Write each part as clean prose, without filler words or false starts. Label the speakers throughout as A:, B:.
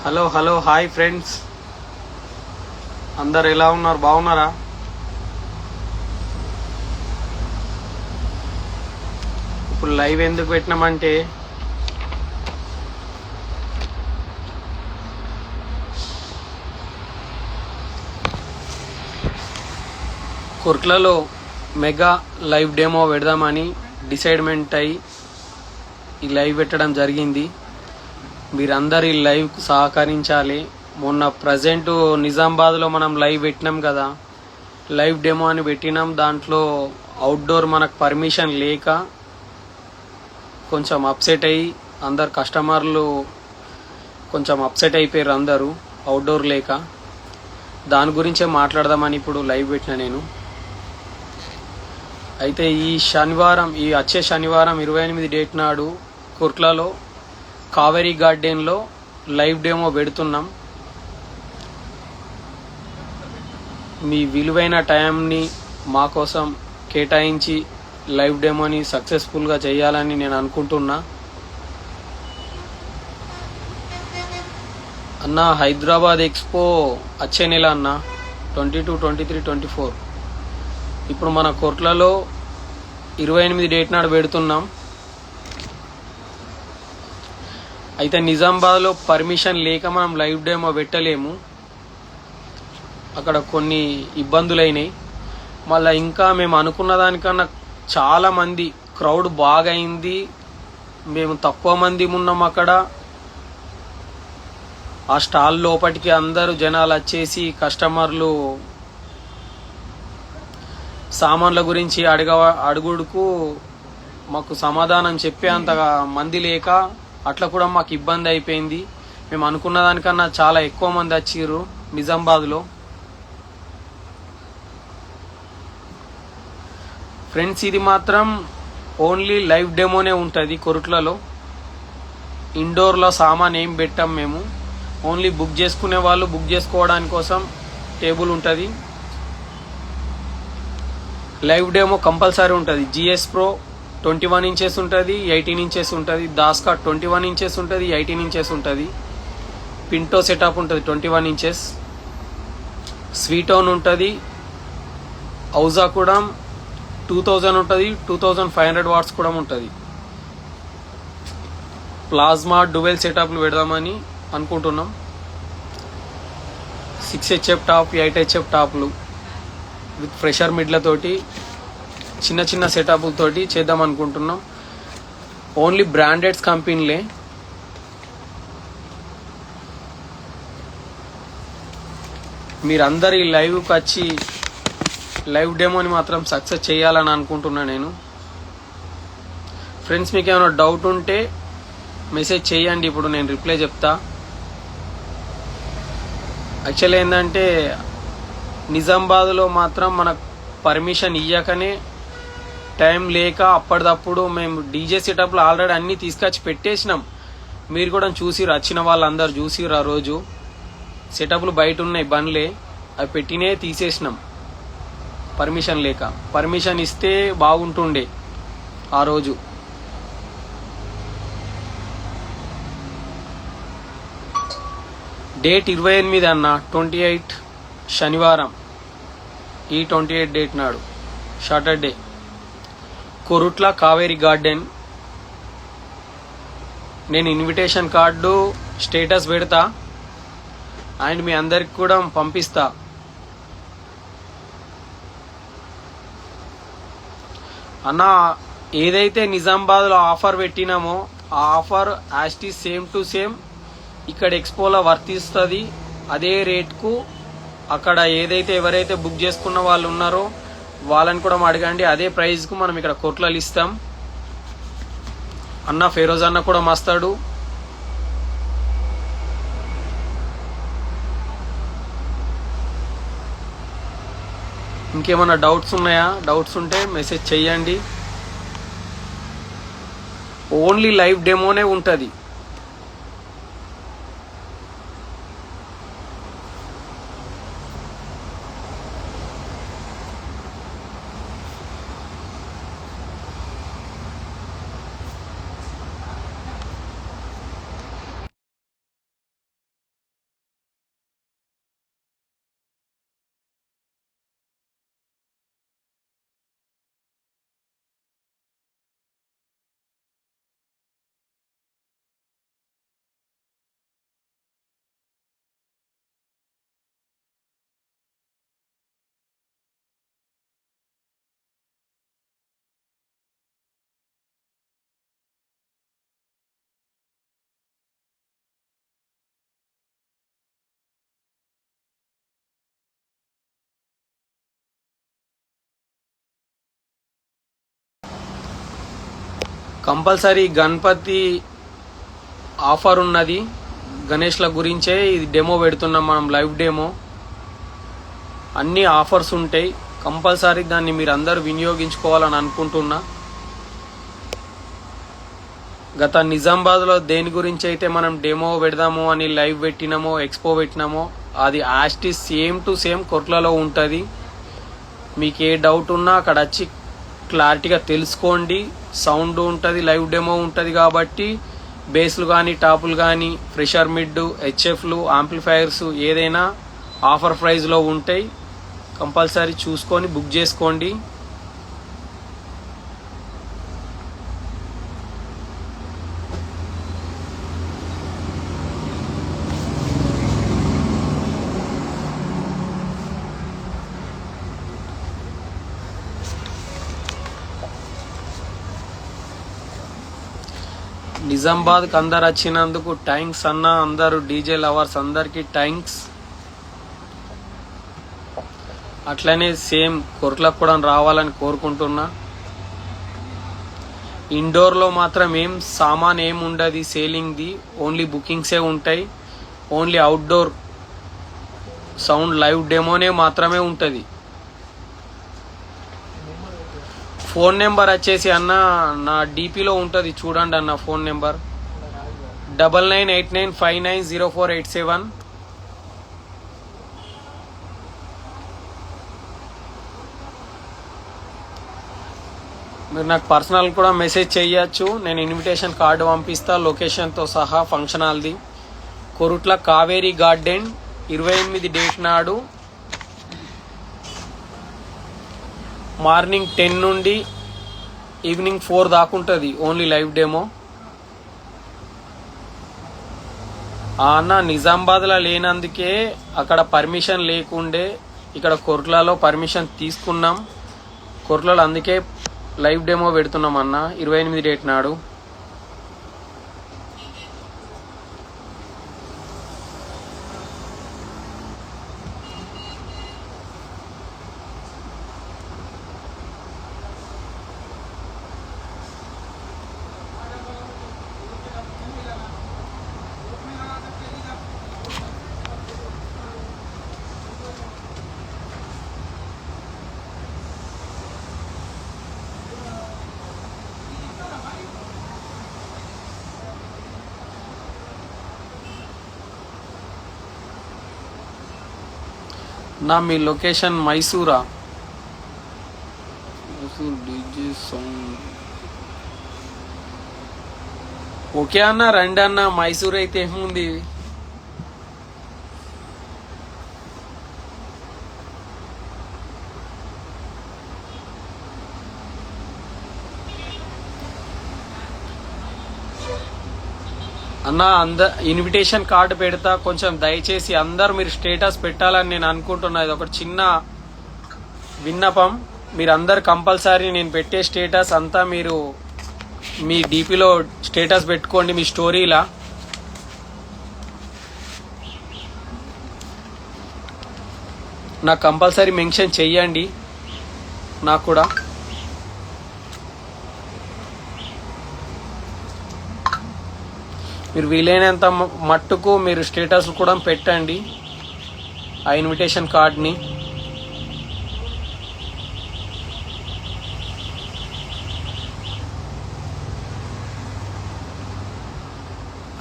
A: Hello hello hi friends, అందరు ఎలా ఉన్నారు? బాగున్నారా? ఇప్పుడు లైవ్ ఎందుకు పెట్టినామంటే కొర్ట్లలో మెగా లైవ్ డెమో పెడదామని డిసైడ్మెంట్ అయ్యి ఈ లైవ్ పెట్టడం జరిగింది. మీరందరు ఈ లైవ్కు సహకరించాలి. మొన్న ప్రజెంట్ నిజామాబాద్లో మనం లైవ్ పెట్టినాం కదా, లైవ్ డెమో అని పెట్టినాం. దాంట్లో అవుట్డోర్ మనకు పర్మిషన్ లేక కొంచెం అప్సెట్ అయ్యి అందరు కస్టమర్లు కొంచెం అప్సెట్ అయిపోయారు అందరూ అవుట్డోర్ లేక. దాని గురించే మాట్లాడదామని ఇప్పుడు లైవ్ పెట్టిన నేను. అయితే ఈ వచ్చే శనివారం 28 డేట్ నాడు కుర్ట్లలో కావేరీ గార్డెన్లో లైవ్ డెమో పెడుతున్నాం. మీ విలువైన టైంని మా కోసం కేటాయించి లైవ్ డెమోని సక్సెస్ఫుల్గా చేయాలని నేను అనుకుంటున్నా. అన్న హైదరాబాద్ ఎక్స్పో వచ్చే నెల అన్న 22, 23, 24. ఇప్పుడు మన కోర్ట్లలో 28 డేట్ నాడు పెడుతున్నాం. అయితే నిజామాబాద్లో పర్మిషన్ లేక మనం లైవ్ డెమో పెట్టలేము. అక్కడ కొన్ని ఇబ్బందులు అయినాయి. మళ్ళీ ఇంకా మేము అనుకున్న దానికన్నా చాలా మంది క్రౌడ్ బాగా అయింది. మేము తక్కువ మంది ఉన్నాం అక్కడ. ఆ స్టాల్ లోపటికి అందరూ జనాలు వచ్చేసి కస్టమర్లు సామాన్ల గురించి అడుగుడుకు మాకు సమాధానం చెప్పే అంత మంది లేక అట్లా కూడా మాకు ఇబ్బంది అయిపోయింది. మేము అనుకున్న దానికన్నా చాలా ఎక్కువ మంది వచ్చిర్రు నిజామాబాద్లో. ఫ్రెండ్స్, ఇది మాత్రం ఓన్లీ లైవ్ డెమోనే ఉంటుంది కొరుట్లలో. ఇండోర్లో సామాన్ ఏం పెట్టాం మేము. ఓన్లీ బుక్ చేసుకునే వాళ్ళు బుక్ చేసుకోవడానికి కోసం టేబుల్ ఉంటుంది. లైవ్ డెమో కంపల్సరీ ఉంటుంది. జిఎస్ ప్రో 21 ఇంచెస్ ఉంటుంది, 18 ఇంచెస్ ఉంటుంది. దాస్కా 21 ఇంచెస్ ఉంటుంది, 18 ఇంచెస్ ఉంటుంది. పింటో సెటప్ ఉంటుంది 21 ఇంచెస్. స్వీటోన్ ఉంటుంది. ఔజా కూడా 2000 ఉంటుంది, 2500 వాట్స్ కూడా ఉంటుంది. ప్లాజ్మా డువెల్ సెటప్లు పెడదామని అనుకుంటున్నాం. 6HF టాప్, 8HF టాప్లు విత్ ఫ్రెషర్ మిడ్లతోటి చిన్న చిన్న సెటప్లతోటి చేద్దాం అనుకుంటున్నాం. ఓన్లీ బ్రాండెడ్స్ కంపెనీలే. మీరందరు ఈ లైవ్కి వచ్చి లైవ్ డెమోని మాత్రం సక్సెస్ చేయాలని అనుకుంటున్నా నేను. ఫ్రెండ్స్, మీకు ఏమైనా డౌట్ ఉంటే మెసేజ్ చేయండి, ఇప్పుడు నేను రిప్లై చెప్తా. యాక్చువల్లీ ఏంటంటే నిజామాబాద్లో మాత్రం మనకు పర్మిషన్ ఇయ్యకనే టైం లేక అప్పటిదప్పుడు మేము డీజే సెటప్లు ఆల్రెడీ అన్నీ తీసుకొచ్చి పెట్టేసినాం. మీరు కూడా చూసిరు, వచ్చిన వాళ్ళందరూ చూసిరు. ఆ రోజు సెటప్లు బయట ఉన్నాయి బండ్లే, అవి పెట్టినే తీసేసినాం పర్మిషన్ లేక. పర్మిషన్ ఇస్తే బాగుంటుండే ఆ రోజు. డేట్ 28 అన్న, 28 శనివారం. ఈ 28 డేట్ నాడు సాటర్డే కొరుట్ల కావేరీ గార్డెన్. నేను ఇన్విటేషన్ కార్డు స్టేటస్ పెడతా అండ్ మీ అందరికి కూడా పంపిస్తా. అన్న, ఏదైతే నిజామాబాద్లో ఆఫర్ పెట్టినామో ఆ ఆఫర్ యాస్టీ సేమ్ టు సేమ్ ఇక్కడ ఎక్స్పోలో వర్తిస్తుంది. అదే రేట్కు అక్కడ ఏదైతే ఎవరైతే బుక్ చేసుకున్న వాళ్ళు ఉన్నారో వాళ్ళని కూడా అడగండి. అదే ప్రైస్కు మనం ఇక్కడ కోట్లలో ఇస్తాం. అన్న ఫెరోజ్ అన్న కూడా మస్తాడు. ఇంకేమైనా డౌట్స్ ఉన్నాయా? డౌట్స్ ఉంటే మెసేజ్ చెయ్యండి. ఓన్లీ లైవ్ డెమోనే ఉంటుంది. కంపల్సరీ గణపతి ఆఫర్ ఉన్నది. గణేష్ల గురించే ఇది డెమో పెడుతున్నాం మనం, లైవ్ డెమో. అన్ని ఆఫర్స్ ఉంటాయి, కంపల్సరీ దాన్ని మీరు అందరూ వినియోగించుకోవాలని అనుకుంటున్నా. గత నిజామాబాద్లో దేని గురించి అయితే మనం డెమో పెడదాము అని లైవ్ పెట్టినామో, ఎక్స్పో పెట్టినామో, అది యాస్టి సేమ్ టు సేమ్ కొట్లలో ఉంటుంది. మీకు ఏ డౌట్ ఉన్నా అక్కడ వచ్చి క్లారిటీగా తెలుసుకోండి. సౌండ్ ఉంటుంది, లైవ్ డెమో ఉంటుంది కాబట్టి బేస్లు కానీ, టాపులు కానీ, ఫ్రెషర్ మిడ్, హెచ్ఎఫ్లు, ఆంప్లిఫైయర్స్ ఏదైనా ఆఫర్ ప్రైస్లో ఉంటాయి. కంపల్సరీ చూసుకొని బుక్ చేసుకోండి. నిజామాబాద్కి అందరు వచ్చినందుకు థ్యాంక్స్ అన్న. అందరూ డీజే లవర్స్ అందరికీ థ్యాంక్స్. అట్లనే సేమ్ కొరట్లకు కూడా రావాలని కోరుకుంటున్నా. ఇండోర్లో మాత్రం ఏం సామాన్ ఏం ఉండదు సేలింగ్ది, ఓన్లీ బుకింగ్సే ఉంటాయి. ఓన్లీ అవుట్డోర్ సౌండ్ లైవ్ డెమోనే మాత్రమే ఉంటుంది. ఫోన్ నెంబర్ వచ్చేసి అన్న నా డీపీలో ఉంటుంది, చూడండి అన్న. Phone number 9989590487. మీరు నాకు పర్సనల్ కూడా మెసేజ్ చేయొచ్చు. నేను ఇన్విటేషన్ కార్డు పంపిస్తా లొకేషన్తో సహా. ఫంక్షన్ హాల్ది కొరుట్ల కావేరీ గార్డెన్, 28 డేట్ నాడు మార్నింగ్ 10 నుండి ఈవినింగ్ 4 దాకా ఉంటుంది ఓన్లీ లైవ్ డెమో. అన్న నిజామాబాద్లో లేనందుకే అక్కడ పర్మిషన్ లేకుండే, ఇక్కడ కొర్ట్లలో పర్మిషన్ తీసుకున్నాం. కొర్ట్లలో అందుకే లైవ్ డెమో పెడుతున్నాం అన్న 28 డేట్ నాడు. నా మీ లొకేషన్ మైసూరా? మైసూర్ డీజే సౌండ్ ఓకే అన్న, రండి అన్న. మైసూర్ అయితే ఏముంది, అన్న. ఇన్విటేషన్ కార్డు పెడతా, కొంచెం దయచేసి అందరు మీరు స్టేటస్ పెట్టాలని నేను అనుకుంటున్నా. ఇది ఒక చిన్న విన్నపం. మీరు అందరు కంపల్సరీ నేను పెట్టే స్టేటస్ అంతా మీరు మీ డీపీలో స్టేటస్ పెట్టుకోండి, మీ స్టోరీలా. నాకు కంపల్సరీ మెన్షన్ చెయ్యండి నాకు కూడా. మీరు వీలైనంత మట్టుకు మీరు స్టేటస్ కూడా పెట్టండి ఆ ఇన్విటేషన్ కార్డ్ని.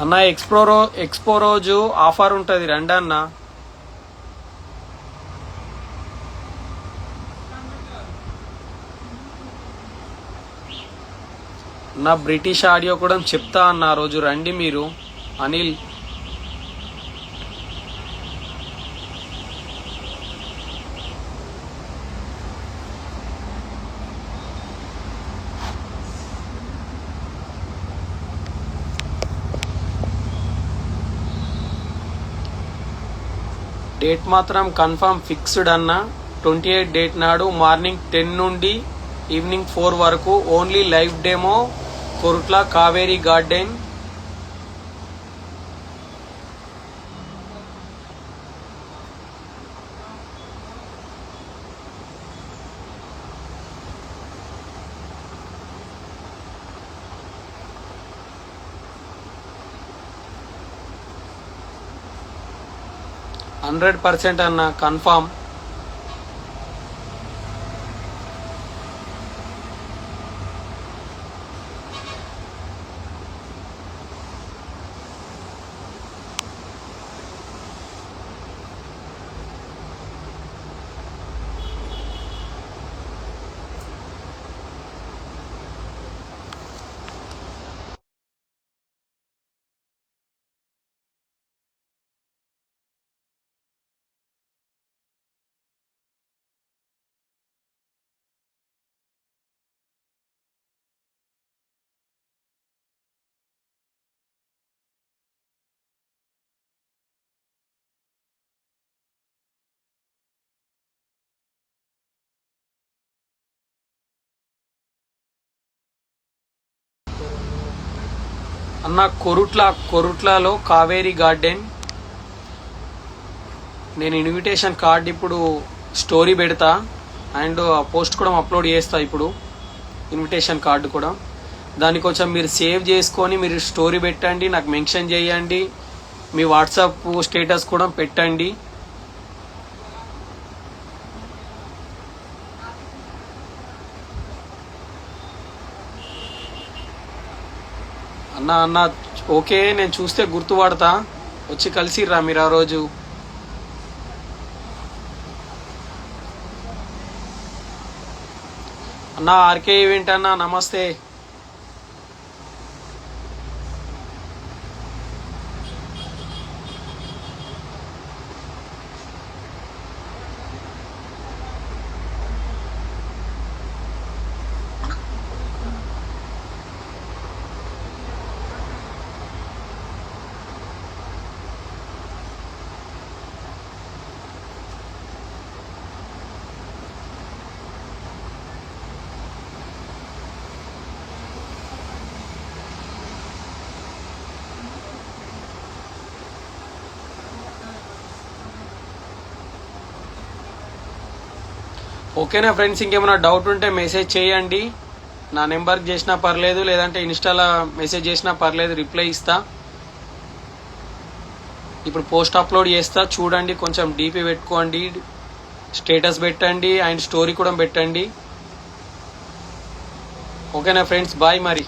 A: అన్న ఎక్స్పో రోజు ఆఫర్ ఉంటుంది, రండి అన్న. నా బ్రిటిష్ ఆడియో కూడా చెప్తా అన్న, ఆ రోజు రండి మీరు. అనిల్ డేట్ మాత్రం కన్ఫర్మ్ ఫిక్స్డ్ అన్న. 28 డేట్ నాడు మార్నింగ్ 10 నుండి ఈవినింగ్ 4 వరకు only live demo, Korutla Kaveri garden. 100% అన్న కన్ఫామ్. అన్న కొరుట్లాలో కావేరీ గార్డెన్. నేను ఇన్విటేషన్ కార్డ్ ఇప్పుడు స్టోరీ పెడతా అండ్ ఆ పోస్ట్ కూడా అప్లోడ్ చేస్తా. ఇప్పుడు ఇన్విటేషన్ కార్డు కూడా దాన్ని కొంచెం మీరు సేవ్ చేసుకొని మీరు స్టోరీ పెట్టండి, నాకు మెన్షన్ చేయండి, మీ వాట్సాప్ స్టేటస్ కూడా పెట్టండి. అన్న ఓకే, నేను చూస్తే గుర్తుపడతా, వచ్చి కలిసిర్రా మీరు ఆ రోజు. అన్న ఆర్కే ఈవెంట్ అన్న, నమస్తే. ఓకేనా ఫ్రెండ్స్, ఇంకేమైనా డౌట్ ఉంటే మెసేజ్ చేయండి. నా నెంబర్కి చేసినా పర్లేదు, లేదంటే ఇన్స్టాలో మెసేజ్ చేసినా పర్లేదు, రిప్లై ఇస్తా. ఇప్పుడు పోస్ట్ అప్లోడ్ చేస్తా, చూడండి. కొంచెం డీపీ పెట్టుకోండి, స్టేటస్ పెట్టండి అండ్ స్టోరీ కూడా పెట్టండి. ఓకేనా ఫ్రెండ్స్, బాయ్ మరి.